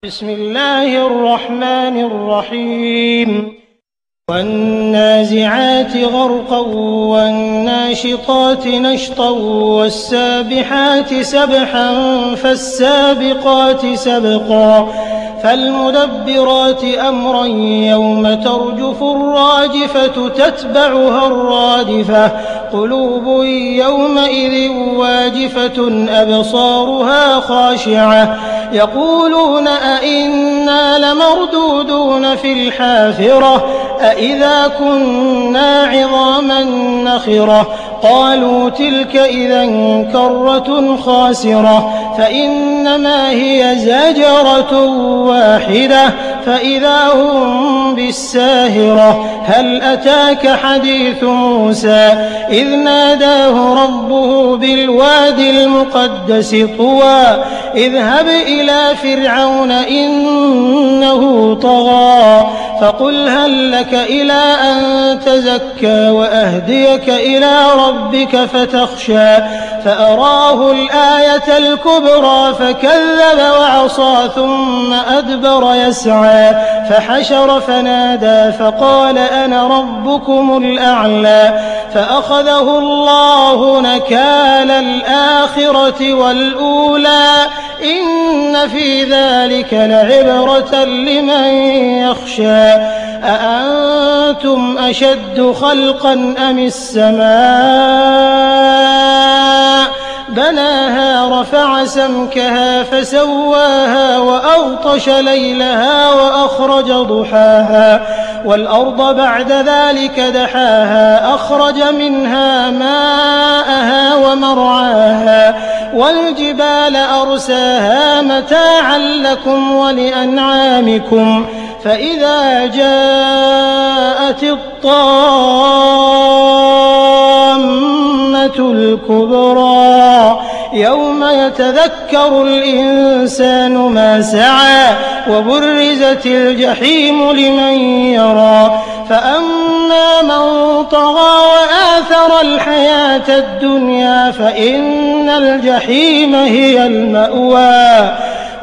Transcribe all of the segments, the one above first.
بسم الله الرحمن الرحيم والنازعات غرقا والناشطات نشطا والسابحات سبحا فالسابقات سبقا فالمدبرات أمرا يوم ترجف الراجفة تتبعها الرادفة قلوب يومئذ واجفة أبصارها خاشعة يقولون أئنا لمردودون في الحافرة أئذا كنا عظاما نخرة قالوا تلك إذا كرة خاسرة فإنما هي زجرة واحدة فإذا هم بالساهرة هل أتاك حديث موسى إذ ناداه ربه بالوادي المقدس طوى اذهب إلى فرعون إنه طغى فقل هل لك إلى أن تزكى وأهديك إلى ربك فتخشى فأراه الآية الكبرى فكذب وعصى ثم أدبر يسعى فحشر فنادى فقال أنا ربكم الأعلى فأخذه الله نكال الآخرة والأولى إن في ذلك لعبرة لمن يخشى أأنتم أشد خلقا أم السماء بناها رفع سمكها فسواها وأغطش ليلها وأخرج ضحاها والأرض بعد ذلك دحاها أخرج منها ماءها ومرعاها والجبال أرساها متاعا لكم ولأنعامكم فإذا جاءت الطامة الكبرى يوم يتذكر الإنسان ما سعى وبرزت الجحيم لمن يرى فأما من طغى وآثر الحياة الدنيا فإن الجحيم هي المأوى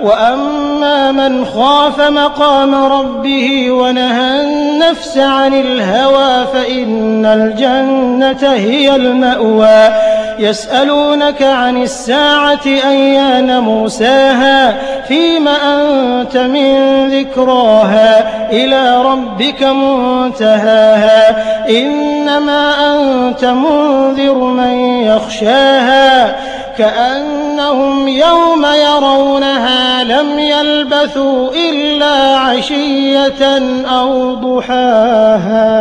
وأما من خاف مقام ربه ونهى النفس عن الهوى فإن الجنة هي المأوى يسألونك عن الساعة أيان مرساها فيم أنت من ذكراها إلى ربك منتهاها إنما أنت منذر من يخشاها كأنهم يوم يرونها لم يلبثوا إلا عشية أو ضحاها.